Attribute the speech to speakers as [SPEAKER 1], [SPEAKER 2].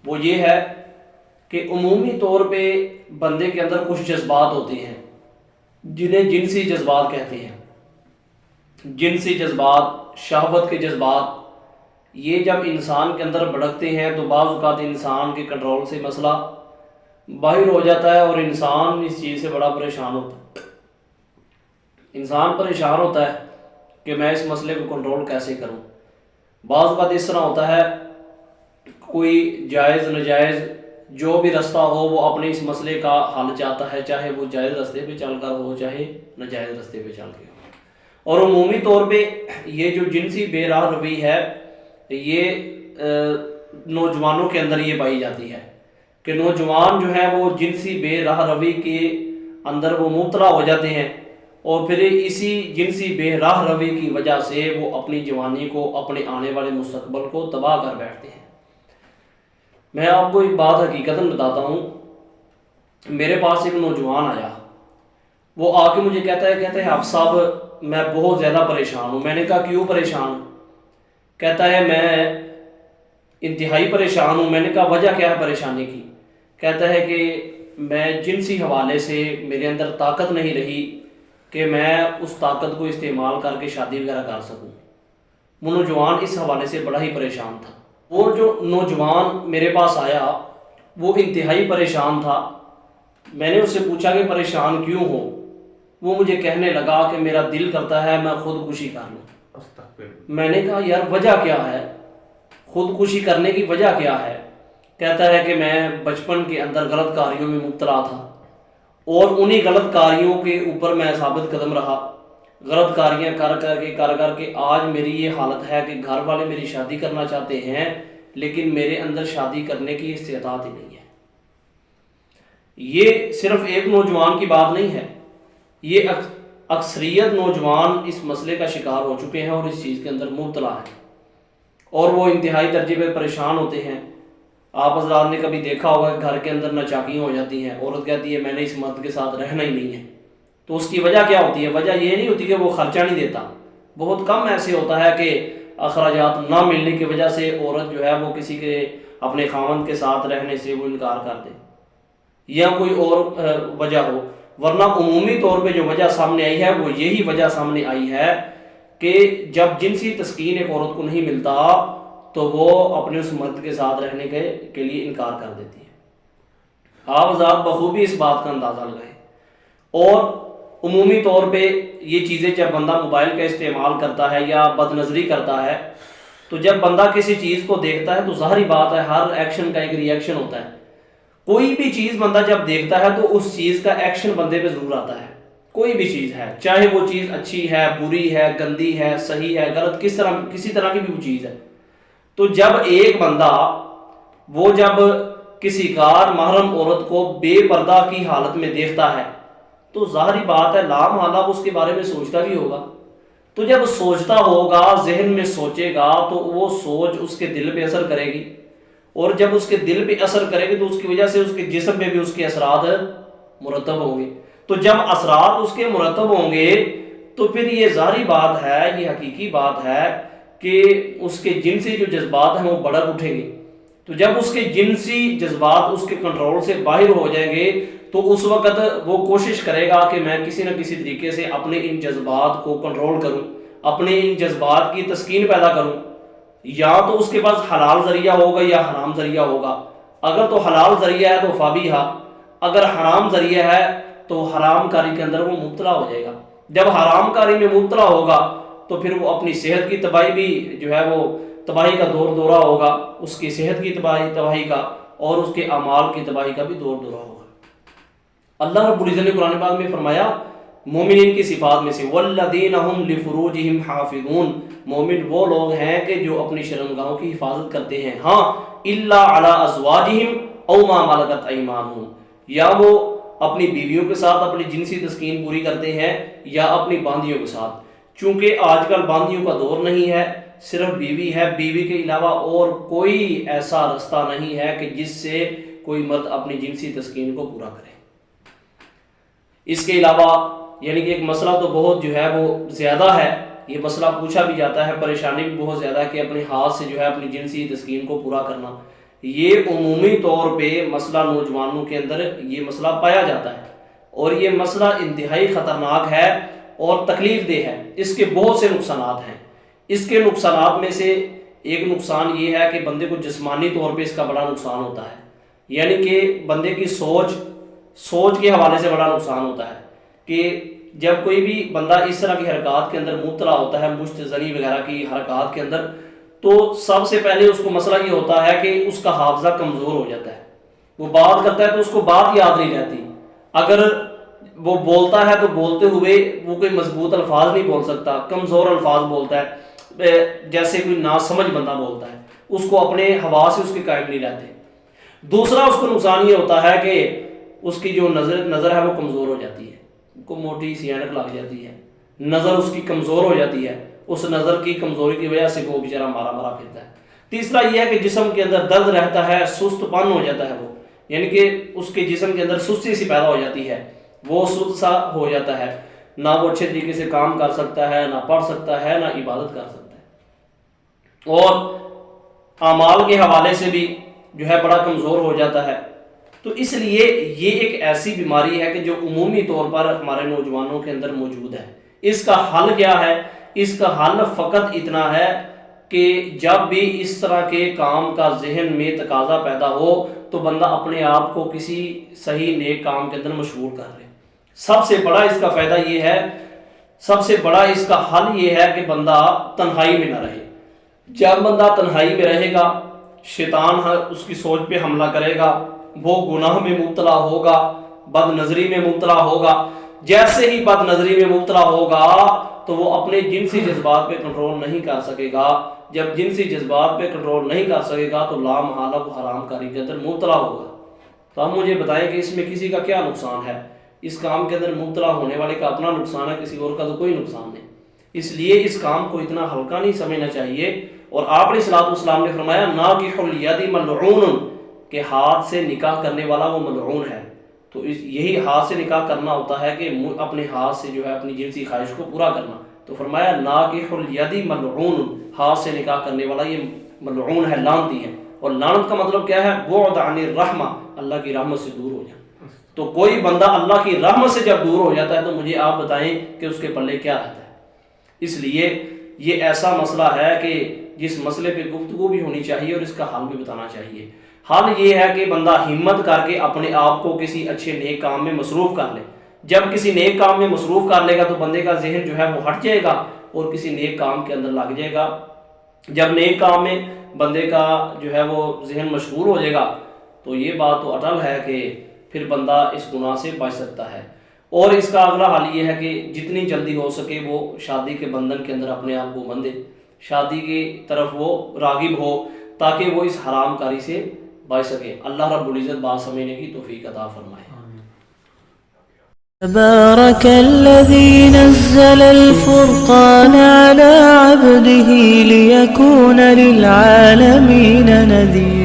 [SPEAKER 1] وہ یہ ہے کہ عمومی طور پہ بندے کے اندر کچھ جذبات ہوتے ہیں جنہیں جنسی جذبات کہتے ہیں. جنسی جذبات، شہوت کے جذبات، یہ جب انسان کے اندر بھڑکتے ہیں تو بعض اوقات انسان کے کنٹرول سے مسئلہ باہر ہو جاتا ہے اور انسان اس چیز سے بڑا پریشان ہوتا ہے. انسان پریشان ہوتا ہے کہ میں اس مسئلے کو کنٹرول کیسے کروں. بعض اوقات اس طرح ہوتا ہے کوئی جائز ناجائز جو بھی رستہ ہو وہ اپنے اس مسئلے کا حل چاہتا ہے، چاہے وہ جائز رستے پہ چل کر ہو چاہے ناجائز رستے پہ چل کے ہو. اور عمومی طور پہ یہ جو جنسی بے راہ روی ہے یہ نوجوانوں کے اندر یہ پائی جاتی ہے کہ نوجوان جو ہے وہ جنسی بے راہ روی کے اندر وہ مبتلا ہو جاتے ہیں اور پھر اسی جنسی بے راہ روی کی وجہ سے وہ اپنی جوانی کو، اپنے آنے والے مستقبل کو تباہ کر بیٹھتے ہیں. میں آپ کو ایک بات حقیقتاً بتاتا ہوں. میرے پاس ایک نوجوان آیا، وہ آ کے مجھے کہتا ہے حافظ صاحب میں بہت زیادہ پریشان ہوں. میں نے کہا کیوں پریشان؟ کہتا ہے میں انتہائی پریشان ہوں. میں نے کہا وجہ کیا ہے پریشانی کی؟ کہتا ہے کہ میں جنسی حوالے سے میرے اندر طاقت نہیں رہی کہ میں اس طاقت کو استعمال کر کے شادی وغیرہ کر سکوں. وہ نوجوان اس حوالے سے بڑا ہی پریشان تھا. وہ جو نوجوان میرے پاس آیا وہ انتہائی پریشان تھا. میں نے اس سے پوچھا کہ پریشان کیوں ہو؟ وہ مجھے کہنے لگا کہ میرا دل کرتا ہے میں خودکشی کر لوں. میں نے کہا یار وجہ کیا ہے؟ خودکشی کرنے کی وجہ کیا ہے؟ کہتا ہے کہ میں بچپن کے اندر غلط کاریوں میں مبتلا تھا اور انہی غلط کاریوں کے اوپر میں ثابت قدم رہا. غلط کاریاں کر کے آج میری یہ حالت ہے کہ گھر والے میری شادی کرنا چاہتے ہیں لیکن میرے اندر شادی کرنے کی استطاعت ہی نہیں ہے. یہ صرف ایک نوجوان کی بات نہیں ہے، یہ اکثریت نوجوان اس مسئلے کا شکار ہو چکے ہیں اور اس چیز کے اندر مبتلا ہیں اور وہ انتہائی درجے پہ پریشان ہوتے ہیں. آپ حضرات نے کبھی دیکھا ہوگا گھر کے اندر ناچاکیاں ہو جاتی ہیں، عورت کہتی ہے میں نے اس مرد کے ساتھ رہنا ہی نہیں ہے. تو اس کی وجہ کیا ہوتی ہے؟ وجہ یہ نہیں ہوتی کہ وہ خرچہ نہیں دیتا. بہت کم ایسے ہوتا ہے کہ اخراجات نہ ملنے کی وجہ سے عورت جو ہے وہ کسی کے اپنے خاوند کے ساتھ رہنے سے وہ انکار کر دے یا کوئی اور وجہ ہو. ورنہ عمومی طور پہ جو وجہ سامنے آئی ہے وہ یہی وجہ سامنے آئی ہے کہ جب جنسی تسکین ایک عورت کو نہیں ملتا تو وہ اپنے اس مرد کے ساتھ رہنے کے لیے انکار کر دیتی ہے. آپ حضرات بخوبی اس بات کا اندازہ لگائیں. اور عمومی طور پہ یہ چیزیں جب بندہ موبائل کا استعمال کرتا ہے یا بد نظری کرتا ہے تو جب بندہ کسی چیز کو دیکھتا ہے تو ظاہری بات ہے ہر ایکشن کا ایک ری ایکشن ہوتا ہے. کوئی بھی چیز بندہ جب دیکھتا ہے تو اس چیز کا ایکشن بندے پہ ضرور آتا ہے. کوئی بھی چیز ہے، چاہے وہ چیز اچھی ہے، بری ہے، گندی ہے، صحیح ہے، غلط، کسی طرح کی بھی وہ چیز ہے. تو جب ایک بندہ وہ جب کسی غیر محرم عورت کو بے پردہ کی حالت میں دیکھتا ہے تو ظاہری بات ہے لامحالہ اس کے بارے میں سوچتا بھی ہوگا. تو جب سوچتا ہوگا، ذہن میں سوچے گا تو وہ سوچ اس کے دل پہ اثر کرے گی اور جب اس کے دل پہ اثر کرے گی تو اس کی وجہ سے اس کے جسم پہ بھی اس کے اثرات مرتب ہوں گے. تو جب اثرات اس کے مرتب ہوں گے تو پھر یہ ظاہری بات ہے، یہ حقیقی بات ہے کہ اس کے جنسی جو جذبات ہیں وہ بڑک اٹھیں گے. تو جب اس کے جنسی جذبات اس کے کنٹرول سے باہر ہو جائیں گے تو اس وقت وہ کوشش کرے گا کہ میں کسی نہ کسی طریقے سے اپنے ان جذبات کو کنٹرول کروں، اپنے ان جذبات کی تسکین پیدا کروں. یا تو اس کے پاس حلال ذریعہ ہوگا یا حرام ذریعہ ہوگا. اگر تو حلال ذریعہ ہے تو فابیہا، اگر حرام ذریعہ ہے تو حرام کاری کے اندر وہ مبتلا ہو جائے گا. جب حرام کاری میں مبتلا ہوگا تو پھر وہ اپنی صحت کی تباہی بھی جو ہے وہ تباہی کا دور دورہ ہوگا، اس کی صحت کی تباہی کا اور اس کے اعمال کی تباہی کا بھی دور دورہ ہوگا. اللہ رب العزت نے قرآن پاک میں فرمایا مومنین کی صفات میں سے والذین هم لفروجہم حافظون، مومن وہ لوگ ہیں کہ جو اپنی شرمگاہوں کی حفاظت کرتے ہیں. ہاں الا علی ازواجہم او ما ملکت ایمانہم، یا وہ اپنی بیویوں کے ساتھ اپنی جنسی تسکین پوری کرتے ہیں یا اپنی باندیوں کے ساتھ. چونکہ آج کل باندیوں کا دور نہیں ہے، صرف بیوی ہے، بیوی کے علاوہ اور کوئی ایسا رستہ نہیں ہے کہ جس سے کوئی مرد اپنی جنسی تسکین کو پورا کرے. اس کے علاوہ یعنی کہ ایک مسئلہ تو بہت جو ہے وہ زیادہ ہے، یہ مسئلہ پوچھا بھی جاتا ہے، پریشانی بھی بہت زیادہ ہے کہ اپنے ہاتھ سے جو ہے اپنی جنسی تسکین کو پورا کرنا. یہ عمومی طور پہ مسئلہ نوجوانوں کے اندر یہ مسئلہ پایا جاتا ہے، اور یہ مسئلہ انتہائی خطرناک ہے اور تکلیف دہ ہے۔ اس کے بہت سے نقصانات ہیں۔ اس کے نقصانات میں سے ایک نقصان یہ ہے کہ بندے کو جسمانی طور پہ اس کا بڑا نقصان ہوتا ہے، یعنی کہ بندے کی سوچ کے حوالے سے بڑا نقصان ہوتا ہے کہ جب کوئی بھی بندہ اس طرح کی حرکات کے اندر مبتلا ہوتا ہے، مشت زنی وغیرہ کی حرکات کے اندر، تو سب سے پہلے اس کو مسئلہ یہ ہوتا ہے کہ اس کا حافظہ کمزور ہو جاتا ہے۔ وہ بات کرتا ہے تو اس کو بات یاد نہیں رہتی، اگر وہ بولتا ہے تو بولتے ہوئے وہ کوئی مضبوط الفاظ نہیں بول سکتا، کمزور الفاظ بولتا ہے، جیسے کوئی ناسمجھ بندہ بولتا ہے، اس کو اپنے حواس سے اس کے قائم نہیں رہتے۔ دوسرا اس کو نقصان یہ ہوتا ہے کہ اس کی جو نظر ہے وہ کمزور ہو جاتی ہے، کو موٹی سی اینک لگ جاتی ہے، نظر اس کی کمزور ہو جاتی ہے، اس نظر کی کمزوری کی وجہ سے وہ بیچارہ مارا پھرتا ہے۔ تیسرا یہ ہے کہ جسم کے اندر درد رہتا ہے، سست پن ہو جاتا ہے، وہ یعنی کہ اس کے جسم کے اندر سستی سی پیدا ہو جاتی ہے، وہ سست سا ہو جاتا ہے، نہ وہ اچھے طریقے سے کام کر سکتا ہے، نہ پڑھ سکتا ہے، نہ عبادت کر سکتا ہے، اور اعمال کے حوالے سے بھی جو ہے بڑا کمزور ہو جاتا ہے۔ تو اس لیے یہ ایک ایسی بیماری ہے کہ جو عمومی طور پر ہمارے نوجوانوں کے اندر موجود ہے۔ اس کا حل کیا ہے؟ اس کا حل فقط اتنا ہے کہ جب بھی اس طرح کے کام کا ذہن میں تقاضا پیدا ہو تو بندہ اپنے آپ کو کسی صحیح نیک کام کے اندر مشغول کر لے۔ سب سے بڑا اس کا فائدہ یہ ہے، سب سے بڑا اس کا حل یہ ہے کہ بندہ تنہائی میں نہ رہے۔ جب بندہ تنہائی میں رہے گا، شیطان اس کی سوچ پہ حملہ کرے گا، وہ گناہ میں مبتلا ہوگا، بد نظری میں مبتلا ہوگا۔ جیسے ہی بد نظری میں مبتلا ہوگا تو وہ اپنے جنسی جذبات پہ کنٹرول نہیں کر سکے گا۔ جب جنسی جذبات پہ کنٹرول نہیں کر سکے گا تو لا محالہ وہ حرام کاری کے اندر مبتلا ہوگا۔ تو اب مجھے بتائیں کہ اس میں کسی کا کیا نقصان ہے؟ اس کام کے اندر مبتلا ہونے والے کا اپنا نقصان ہے، کسی اور کا تو کوئی نقصان نہیں۔ اس لیے اس کام کو اتنا ہلکا نہیں سمجھنا چاہیے۔ اور آپ علیہ الصلوۃ والسلام نے فرمایا ناکح الید ملعون، کہ ہاتھ سے نکاح کرنے والا وہ ملعون ہے۔ تو یہی ہاتھ سے نکاح کرنا ہوتا ہے کہ اپنے ہاتھ سے جو ہے اپنی جنسی خواہش کو پورا کرنا۔ تو فرمایا ناکح الید ملعون، ہاتھ سے نکاح کرنے والا یہ ملعون ہے، لعنتی ہے۔ اور لعنت کا مطلب کیا ہے؟ بعد عن الرحمہ، اللہ کی رحمت سے دور ہو جانا۔ تو کوئی بندہ اللہ کی رحمت سے جب دور ہو جاتا ہے تو مجھے آپ بتائیں کہ اس کے پلے کیا رہتا ہے۔ اس لیے یہ ایسا مسئلہ ہے کہ جس مسئلے پہ گفتگو بھی ہونی چاہیے اور اس کا حل بھی بتانا چاہیے۔ حل یہ ہے کہ بندہ ہمت کر کے اپنے آپ کو کسی اچھے نیک کام میں مصروف کر لے۔ جب کسی نیک کام میں مصروف کر لے گا تو بندے کا ذہن جو ہے وہ ہٹ جائے گا اور کسی نیک کام کے اندر لگ جائے گا۔ جب نیک کام میں بندے کا جو ہے وہ ذہن مشغول ہو جائے گا تو یہ بات تو اٹل ہے کہ پھر بندہ اس گناہ سے بچ سکتا ہے۔ اور اس کا اگلا حل یہ ہے کہ جتنی جلدی ہو سکے وہ شادی کے بندھن کے اندر اپنے آپ کو بندھے، شادی کی طرف وہ راغب ہو تاکہ وہ اس حرام کاری سے بچ سکے۔ اللہ رب العزت بات سمجھنے کی توفیق عطا فرمائے۔
[SPEAKER 2] تبارك الذي نزل الفرقان على عبده ليكون للعالمين نذيرا